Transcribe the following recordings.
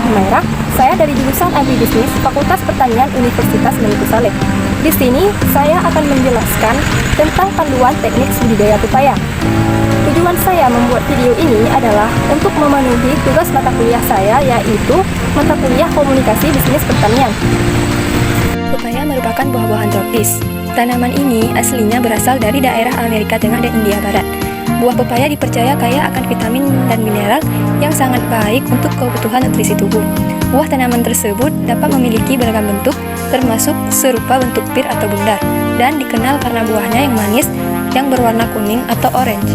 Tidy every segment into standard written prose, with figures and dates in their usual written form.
Humairah. Saya dari jurusan Agribisnis Fakultas Pertanian Universitas Mengikuti Saleh. Di sini saya akan menjelaskan tentang panduan teknik budidaya pepaya. Tujuan saya membuat video ini adalah untuk memenuhi tugas mata kuliah saya, yaitu mata kuliah Komunikasi Bisnis Pertanian. Pepaya merupakan buah-buahan tropis. Tanaman ini aslinya berasal dari daerah Amerika Tengah dan India Barat. Buah pepaya dipercaya kaya akan vitamin dan mineral yang sangat baik untuk kebutuhan nutrisi tubuh. Buah tanaman tersebut dapat memiliki beragam bentuk, termasuk serupa bentuk pir atau bundar, dan dikenal karena buahnya yang manis yang berwarna kuning atau orange.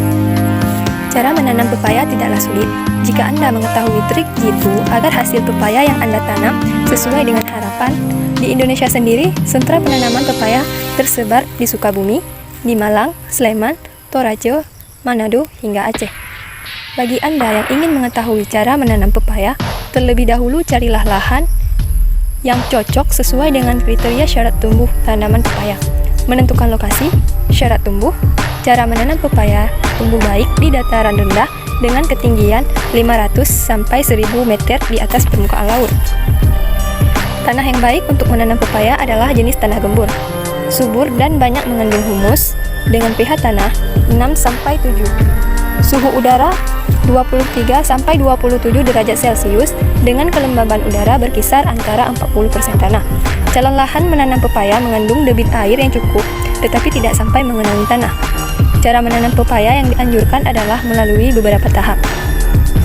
Cara menanam pepaya tidaklah sulit. Jika Anda mengetahui trik jitu agar hasil pepaya yang Anda tanam sesuai dengan harapan. Di Indonesia sendiri, sentra penanaman pepaya tersebar di Sukabumi, di Malang, Sleman, Toraja, Manado, hingga Aceh. Bagi Anda yang ingin mengetahui cara menanam pepaya, terlebih dahulu carilah lahan yang cocok sesuai dengan kriteria syarat tumbuh tanaman pepaya. Menentukan lokasi, syarat tumbuh, cara menanam pepaya tumbuh baik di dataran rendah dengan ketinggian 500 sampai 1000 meter di atas permukaan laut. Tanah yang baik untuk menanam pepaya adalah jenis tanah gembur, subur dan banyak mengandung humus dengan pH tanah 6-7. Suhu udara 23-27 derajat Celcius dengan kelembaban udara berkisar antara 40% tanah. Calon lahan menanam pepaya mengandung debit air yang cukup, tetapi tidak sampai mengenangi tanah. Cara menanam pepaya yang dianjurkan adalah melalui beberapa tahap.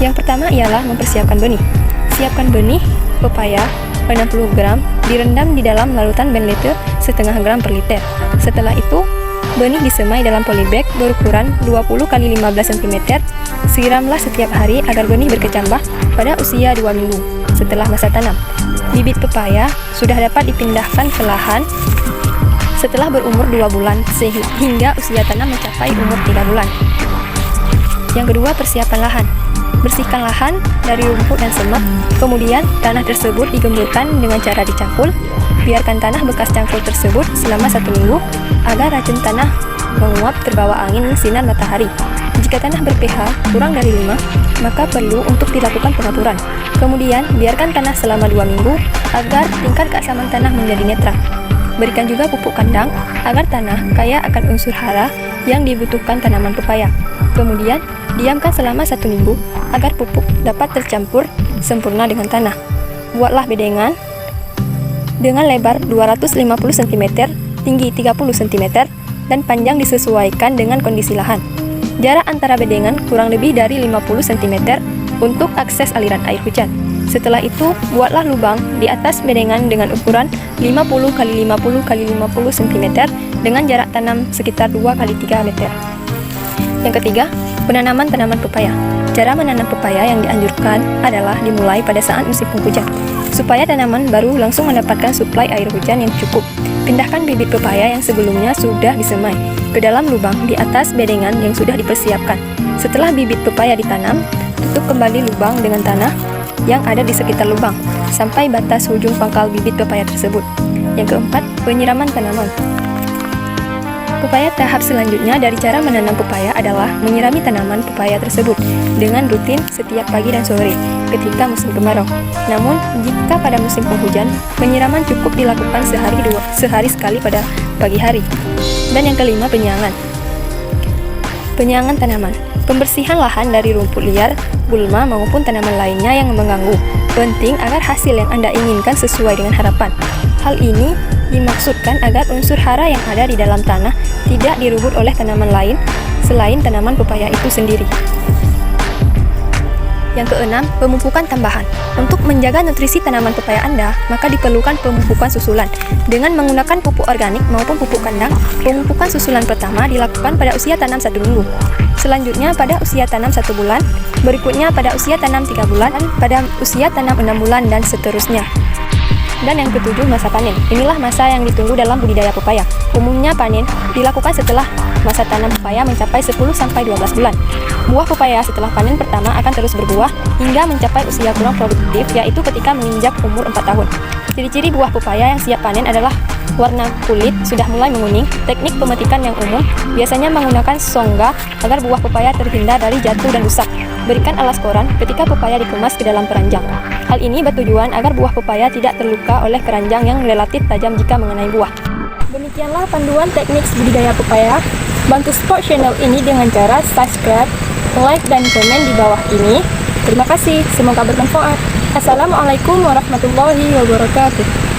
Yang pertama ialah mempersiapkan benih. Siapkan benih pepaya 60 gram direndam di dalam larutan benlite setengah gram per liter. Setelah itu, benih disemai dalam polybag berukuran 20 x 15 cm. Siramlah setiap hari agar benih berkecambah pada usia 2 minggu setelah masa tanam. Bibit pepaya sudah dapat dipindahkan ke lahan setelah berumur 2 bulan sehingga usia tanam mencapai umur 3 bulan. Yang kedua, persiapan lahan. Bersihkan lahan dari rumput dan semak, kemudian tanah tersebut digemburkan dengan cara dicangkul. Biarkan tanah bekas cangkul tersebut selama 1 minggu agar racun tanah menguap terbawa angin sinar matahari. Jika tanah ber-pH kurang dari 5, maka perlu untuk dilakukan pengapuran. Kemudian biarkan tanah selama 2 minggu agar tingkat keasaman tanah menjadi netral. Berikan juga pupuk kandang agar tanah kaya akan unsur hara yang dibutuhkan tanaman pepaya. Kemudian diamkan selama 1 minggu agar pupuk dapat tercampur sempurna dengan tanah. Buatlah bedengan dengan lebar 250 cm, tinggi 30 cm, dan panjang disesuaikan dengan kondisi lahan. Jarak antara bedengan kurang lebih dari 50 cm untuk akses aliran air hujan. Setelah itu, buatlah lubang di atas bedengan dengan ukuran 50 x 50 x 50 cm dengan jarak tanam sekitar 2 x 3 meter. Yang ketiga, penanaman tanaman pepaya. Cara menanam pepaya yang dianjurkan adalah dimulai pada saat musim penghujan, supaya tanaman baru langsung mendapatkan suplai air hujan yang cukup. Pindahkan bibit pepaya yang sebelumnya sudah disemai ke dalam lubang di atas bedengan yang sudah dipersiapkan. Setelah bibit pepaya ditanam, tutup kembali lubang dengan tanah yang ada di sekitar lubang sampai batas ujung pangkal bibit pepaya tersebut. Yang keempat, penyiraman tanaman. Pepaya tahap selanjutnya dari cara menanam pepaya adalah menyirami tanaman pepaya tersebut dengan rutin setiap pagi dan sore ketika musim kemarau. Namun, jika pada musim penghujan, penyiraman cukup dilakukan sehari sekali pada pagi hari. Dan yang kelima, penyiangan. Penyiangan tanaman. Pembersihan lahan dari rumput liar, gulma maupun tanaman lainnya yang mengganggu. Penting agar hasil yang Anda inginkan sesuai dengan harapan. Hal ini dimaksudkan agar unsur hara yang ada di dalam tanah tidak direbut oleh tanaman lain selain tanaman pepaya itu sendiri. Yang keenam, pemupukan tambahan. Untuk menjaga nutrisi tanaman pepaya Anda, maka diperlukan pemupukan susulan. Dengan menggunakan pupuk organik maupun pupuk kandang, pemupukan susulan pertama dilakukan pada usia tanam 1 minggu. Selanjutnya pada usia tanam 1 bulan, berikutnya pada usia tanam 3 bulan, dan pada usia tanam 6 bulan, dan seterusnya. Dan yang ketujuh, masa panen. Inilah masa yang ditunggu dalam budidaya pepaya. Umumnya panen dilakukan setelah masa tanam pepaya mencapai 10-12 bulan. Buah pepaya setelah panen pertama akan terus berbuah hingga mencapai usia kurang produktif, yaitu ketika menginjak umur 4 tahun. Ciri-ciri buah pepaya yang siap panen adalah warna kulit sudah mulai menguning. Teknik pemetikan yang umum biasanya menggunakan songga agar buah pepaya terhindar dari jatuh dan rusak. Berikan alas koran ketika pepaya dikemas ke dalam keranjang. Hal ini bertujuan agar buah pepaya tidak terluka oleh keranjang yang relatif tajam jika mengenai buah. Demikianlah panduan teknik budidaya pepaya. Bantu support channel ini dengan cara subscribe, like, dan komen di bawah ini. Terima kasih, semoga bermanfaat. Assalamualaikum warahmatullahi wabarakatuh.